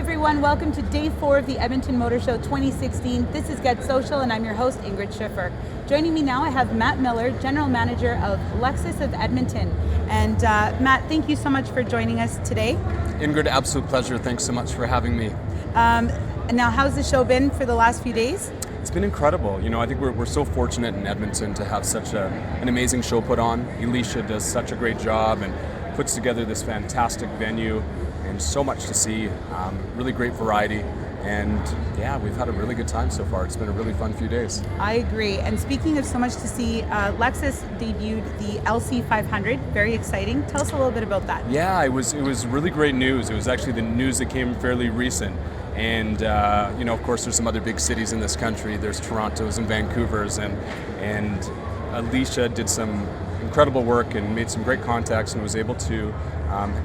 everyone. Welcome to day 4 of the Edmonton Motorshow 2016. This is Get Social, and I'm your host, Ingrid Schiffer. Joining me now, I have Matt Miller, General Manager of Lexus of Edmonton. And Matt, thank you so much for joining us today. Ingrid, absolute pleasure. Thanks so much for having me. Now, how's the show been for the last few days? It's been incredible. You know, I think we're so fortunate in Edmonton to have such an amazing show put on. Alicia does such a great job and puts together this fantastic venue and so much to see. Really great variety. And yeah, we've had a really good time so far. It's been a really fun few days. I agree. And speaking of so much to see, Lexus debuted the LC500. Very exciting. Tell us a little bit about that. Yeah, it was really great news. It was actually the news that came fairly recent. And you know, of course, there's some other big cities in this country. There's Toronto's and Vancouver's, and Alicia did some incredible work and made some great contacts and was able to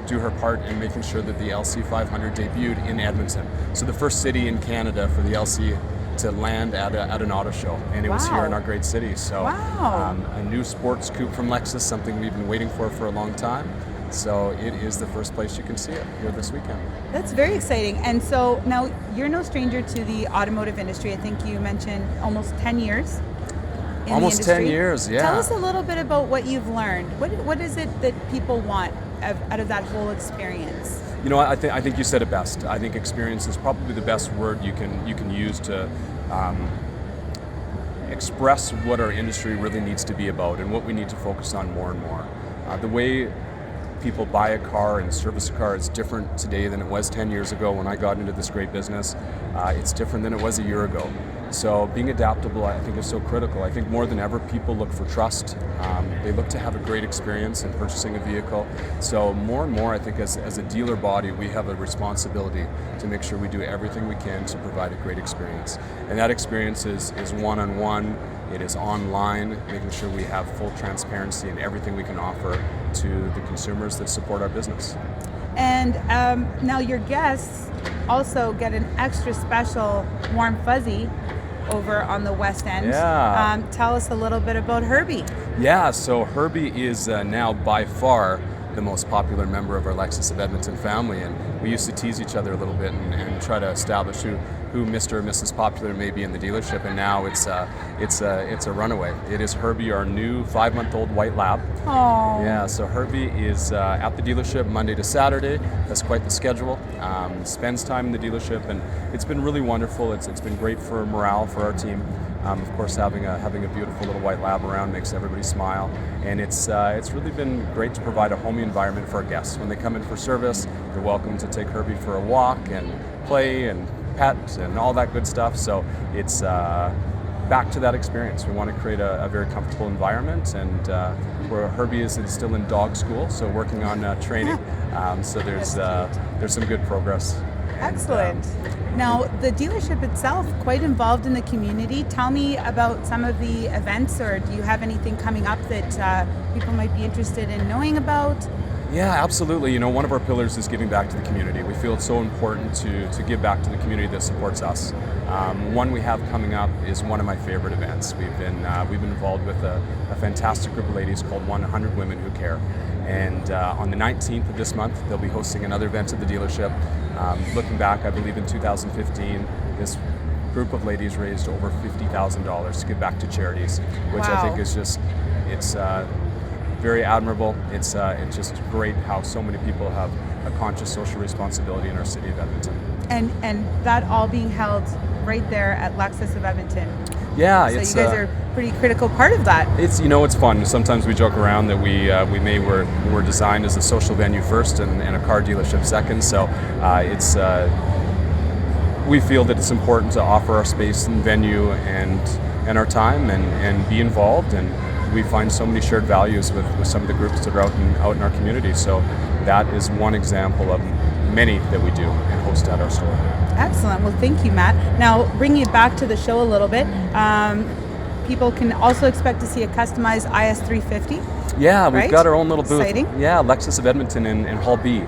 do her part in making sure that the LC500 debuted in Edmonton. So the first city in Canada for the LC to land at an auto show, and it was here in our great city. So a new sports coupe from Lexus, something we've been waiting for a long time. So it is the first place you can see it here this weekend. That's very exciting. And so now you're no stranger to the automotive industry. I think you mentioned almost 10 years. Almost 10 years, yeah. Tell us a little bit about what you've learned. What is it that people want out of that whole experience? You know, I think you said it best. I think experience is probably the best word you can use to express what our industry really needs to be about and what we need to focus on more and more. The way people buy a car and service a car is different today than it was 10 years ago when I got into this great business. It's different than it was a year ago. So being adaptable, I think, is so critical. I think more than ever, people look for trust. They look to have a great experience in purchasing a vehicle. So more and more, I think, as a dealer body, we have a responsibility to make sure we do everything we can to provide a great experience. And that experience is one-on-one. It is online, making sure we have full transparency in everything we can offer to the consumers that support our business. And now your guests also get an extra special warm fuzzy over on the West End. Yeah. Tell us a little bit about Herbie. Yeah, so Herbie is now by far the most popular member of our Lexus of Edmonton family, and we used to tease each other a little bit and try to establish who Mr. or Mrs. Popular may be in the dealership, and now it's a runaway. It is Herbie, our new 5-month-old white lab. Oh. Yeah, so Herbie is at the dealership Monday to Saturday. That's quite the schedule. Spends time in the dealership, and it's been really wonderful. It's been great for morale for our team. Of course, having a beautiful little white lab around makes everybody smile, and it's really been great to provide a homey environment for our guests. When they come in for service, they're welcome to take Herbie for a walk and play and pet and all that good stuff. So it's back to that experience. We want to create a very comfortable environment, and where Herbie is still in dog school, so working on training. So there's some good progress. Excellent. Now, the dealership itself, quite involved in the community. Tell me about some of the events, or do you have anything coming up that people might be interested in knowing about? Yeah, absolutely. You know, one of our pillars is giving back to the community. We feel it's so important to give back to the community that supports us. One we have coming up is one of my favorite events. We've been involved with a fantastic group of ladies called 100 Women Who Care. And on the 19th of this month, they'll be hosting another event at the dealership. Looking back, I believe in 2015, this group of ladies raised over $50,000 to give back to charities, which I think is just, it's very admirable. It's just great how so many people have a conscious social responsibility in our city of Edmonton. And that all being held right there at Lexus of Edmonton. Yeah, so you guys are a pretty critical part of that. It's fun. Sometimes we joke around that we're designed as a social venue first and a car dealership second. So we feel that it's important to offer our space and venue and our time and be involved, and we find so many shared values with some of the groups that are out in our community. So that is one example of many that we do and host at our store. Excellent. Well, thank you, Matt. Now, bringing it back to the show a little bit, people can also expect to see a customized IS350. Yeah, we've got our own little booth. Exciting. Yeah, Lexus of Edmonton in Hall B.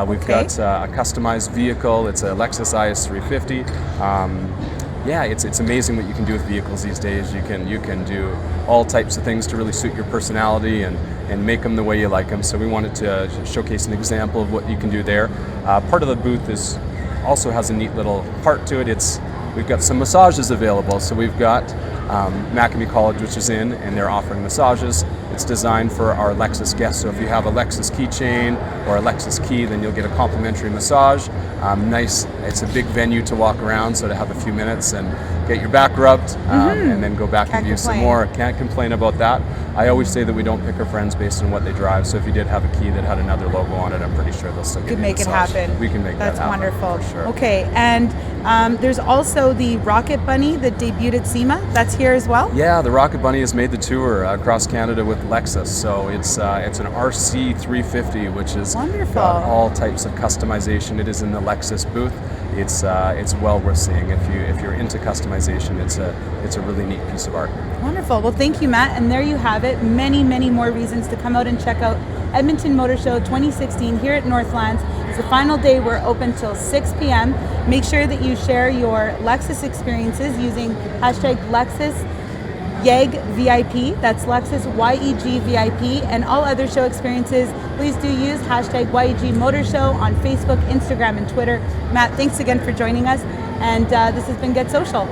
We've got a customized vehicle. It's a Lexus IS350. Yeah, it's amazing what you can do with vehicles these days. You can do all types of things to really suit your personality and make them the way you like them. So we wanted to showcase an example of what you can do there. Part of the booth is also has a neat little part to it. We've got some massages available. So we've got Maccabi College, which is in, and they're offering massages. It's designed for our Lexus guests. So if you have a Lexus keychain or a Lexus key, then you'll get a complimentary massage. Nice. It's a big venue to walk around, so to have a few minutes and get your back rubbed, and then go back and view some more. Can't complain about that. I always say that we don't pick our friends based on what they drive. So if you did have a key that had another logo on it, I'm pretty sure they'll still give you a make it massage. happen. We can make that happen. That's wonderful. For sure. Okay, and there's also the Rocket Bunny that debuted at SEMA. That's here as well? Yeah, the Rocket Bunny has made the tour across Canada with Lexus. So it's an RC 350, which is got all types of customization. It is in the Lexus booth. It's well worth seeing if you're into customization. It's a really neat piece of art. Wonderful. Well, thank you, Matt. And there you have it. Many, many more reasons to come out and check out Edmonton Motorshow 2016 here at Northlands. It's the final day. We're open till 6 p.m. Make sure that you share your Lexus experiences using hashtag Lexus YEG VIP. That's Lexus YEG VIP. And all other show experiences, please do use hashtag YEG Motorshow on Facebook, Instagram, and Twitter. Matt, thanks again for joining us. And this has been Get Social.